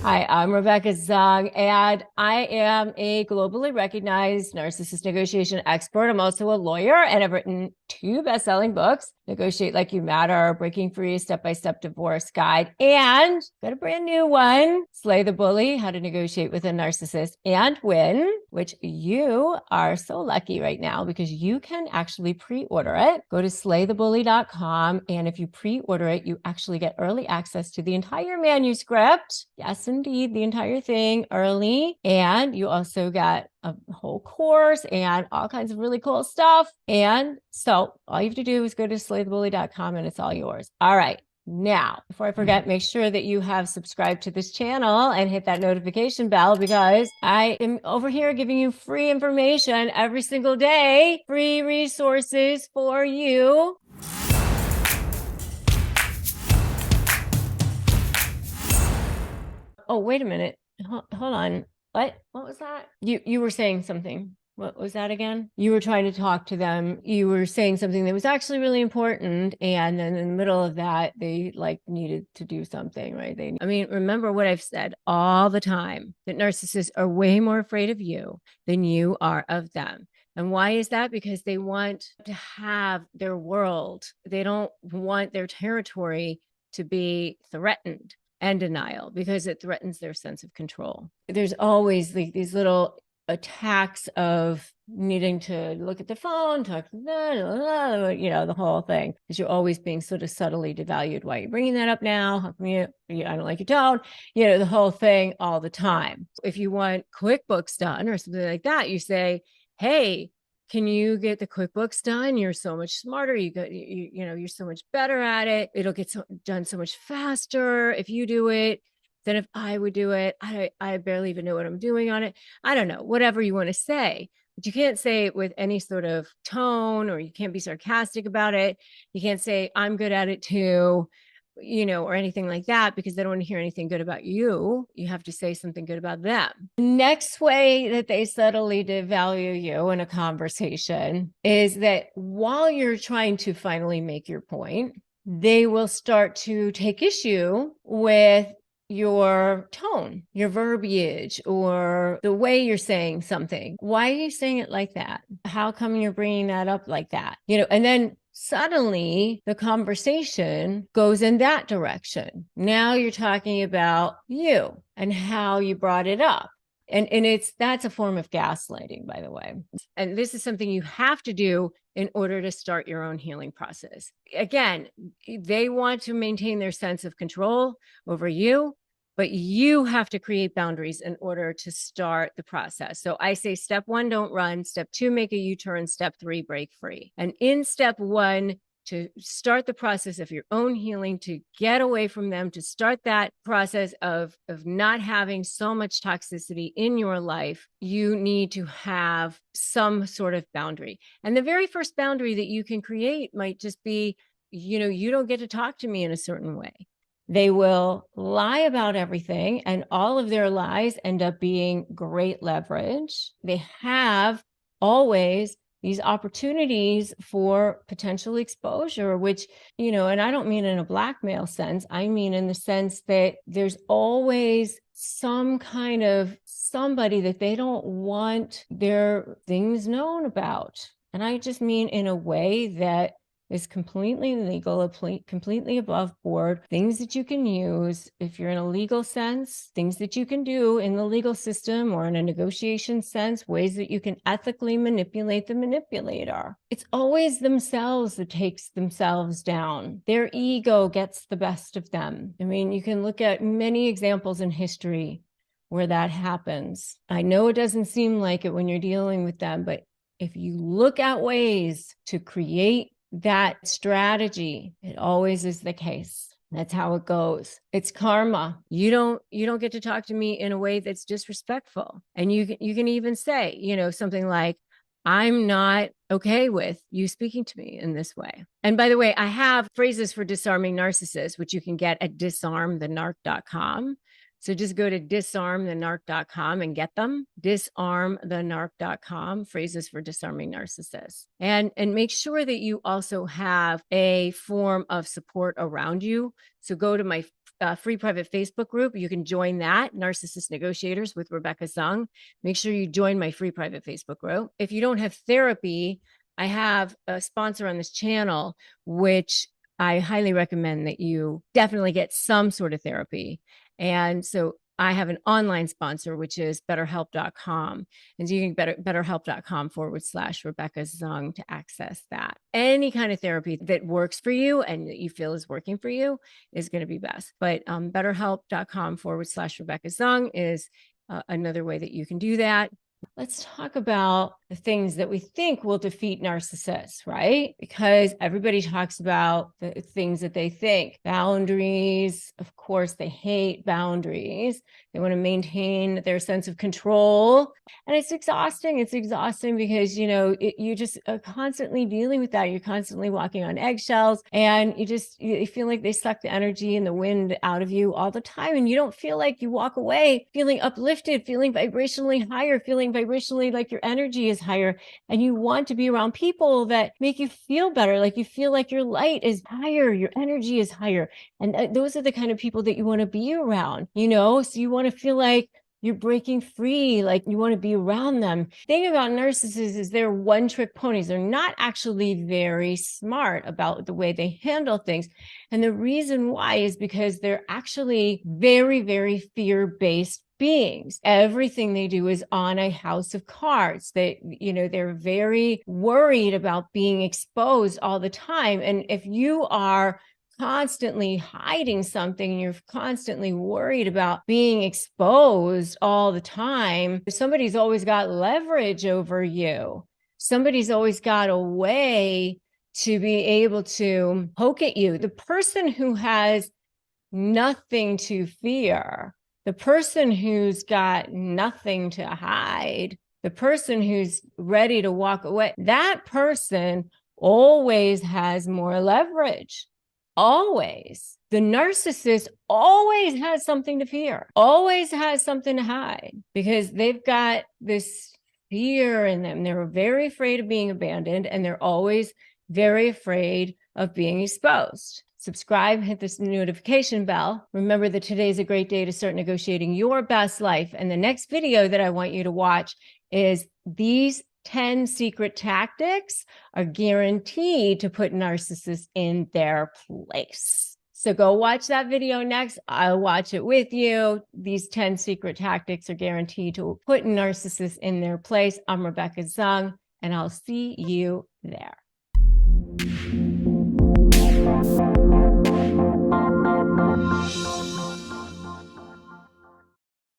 Hi, I'm Rebecca Zung, and I am a globally recognized narcissist negotiation expert. I'm also a lawyer, and I've written 2 best-selling books, Negotiate Like You Matter, Breaking Free, Step-by-Step Divorce Guide, and got a brand new one, Slay the Bully, How to Negotiate with a Narcissist and Win, which you are so lucky right now because you can actually pre-order it. Go to slaythebully.com, and if you pre-order it, you actually get early access to the entire manuscript. Yes, indeed, the entire thing early. And you also got a whole course and all kinds of really cool stuff. And so all you have to do is go to slaythebully.com and it's all yours. All right. Now, before I forget, make sure that you have subscribed to this channel and hit that notification bell because I am over here giving you free information every single day, free resources for you. Oh, wait a minute. Hold on. What was that? You were saying something. What was that again? You were trying to talk to them. You were saying something that was actually really important. And then in the middle of that, they needed to do something, right? Remember what I've said all the time, that narcissists are way more afraid of you than you are of them. And why is that? Because they want to have their world. They don't want their territory to be threatened and denial because it threatens their sense of control. There's always these little attacks of needing to look at the phone, talk to them, the whole thing, because you're always being sort of subtly devalued. Why are you bringing that up now? How come I don't like your tone, the whole thing all the time. If you want QuickBooks done or something like that, you say, hey, can you get the QuickBooks done? You're so much smarter. You're so much better at it. It'll get done so much faster if you do it than if I would do it. I barely even know what I'm doing on it. I don't know, whatever you want to say, but you can't say it with any sort of tone, or you can't be sarcastic about it. You can't say I'm good at it too, or anything like that, because they don't want to hear anything good about you. You have to say something good about them. The next way that they subtly devalue you in a conversation is that while you're trying to finally make your point, they will start to take issue with your tone, your verbiage, or the way you're saying something. Why are you saying it like that? How come you're bringing that up like that? And then suddenly the conversation goes in that direction. Now you're talking about you and how you brought it up. And that's a form of gaslighting, by the way. And this is something you have to do in order to start your own healing process. Again, they want to maintain their sense of control over you, but you have to create boundaries in order to start the process. So I say step 1, don't run. Step 2, make a U-turn. Step 3, break free. And in step 1, to start the process of your own healing, to get away from them, to start that process of not having so much toxicity in your life, you need to have some sort of boundary. And the very first boundary that you can create might just be, you don't get to talk to me in a certain way. They will lie about everything, and all of their lies end up being great leverage. They have always these opportunities for potential exposure, which, and I don't mean in a blackmail sense. I mean in the sense that there's always some kind of somebody that they don't want their things known about. And I just mean in a way that is completely legal, completely above board, things that you can use if you're in a legal sense, things that you can do in the legal system or in a negotiation sense, ways that you can ethically manipulate the manipulator. It's always themselves that takes themselves down. Their ego gets the best of them. You can look at many examples in history where that happens. I know it doesn't seem like it when you're dealing with them, but if you look at ways to create that strategy, it always is the case. That's how it goes. It's karma. You don't get to talk to me in a way that's disrespectful. And you can even say, something like, I'm not okay with you speaking to me in this way. And by the way, I have phrases for disarming narcissists, which you can get at disarmthenarc.com. So just go to disarmthenarc.com and get them. Disarmthenarc.com, phrases for disarming narcissists. And make sure that you also have a form of support around you. So go to my free private Facebook group. You can join that, Narcissist Negotiators with Rebecca Zung. Make sure you join my free private Facebook group. If you don't have therapy, I have a sponsor on this channel, which I highly recommend that you definitely get some sort of therapy. And so I have an online sponsor, which is betterhelp.com. And so you can betterhelp.com/Rebecca Zung to access that. Any kind of therapy that works for you and that you feel is working for you is going to be best. But betterhelp.com/Rebecca Zung is another way that you can do that. Let's talk about the things that we think will defeat narcissists, right? Because everybody talks about the things that they think. Boundaries, of course, they hate boundaries. They want to maintain their sense of control. And it's exhausting. It's exhausting because, you just are constantly dealing with that. You're constantly walking on eggshells, and you feel like they suck the energy and the wind out of you all the time. And you don't feel like you walk away feeling uplifted, feeling vibrationally higher, feeling vibrationally like your energy is higher. And you want to be around people that make you feel better. Like you feel like your light is higher, your energy is higher. And those are the kind of people that you want to be around, so you want to feel like you're breaking free, like you want to be around them. The thing about narcissists is they're one-trick ponies. They're not actually very smart about the way they handle things. And the reason why is because they're actually very, very fear-based beings. Everything they do is on a house of cards. They're very worried about being exposed all the time. And if you are constantly hiding something, you're constantly worried about being exposed all the time, somebody's always got leverage over you. Somebody's always got a way to be able to poke at you. The person who has nothing to fear, the person who's got nothing to hide, the person who's ready to walk away, that person always has more leverage. Always. The narcissist always has something to fear, always has something to hide, because they've got this fear in them. They're very afraid of being abandoned, and they're always very afraid of being exposed. Subscribe, hit this notification bell. Remember that today's a great day to start negotiating your best life. And the next video that I want you to watch is these 10 secret tactics are guaranteed to put narcissists in their place. So go watch that video next. I'll watch it with you. These 10 secret tactics are guaranteed to put narcissists in their place. I'm Rebecca Zung, and I'll see you there.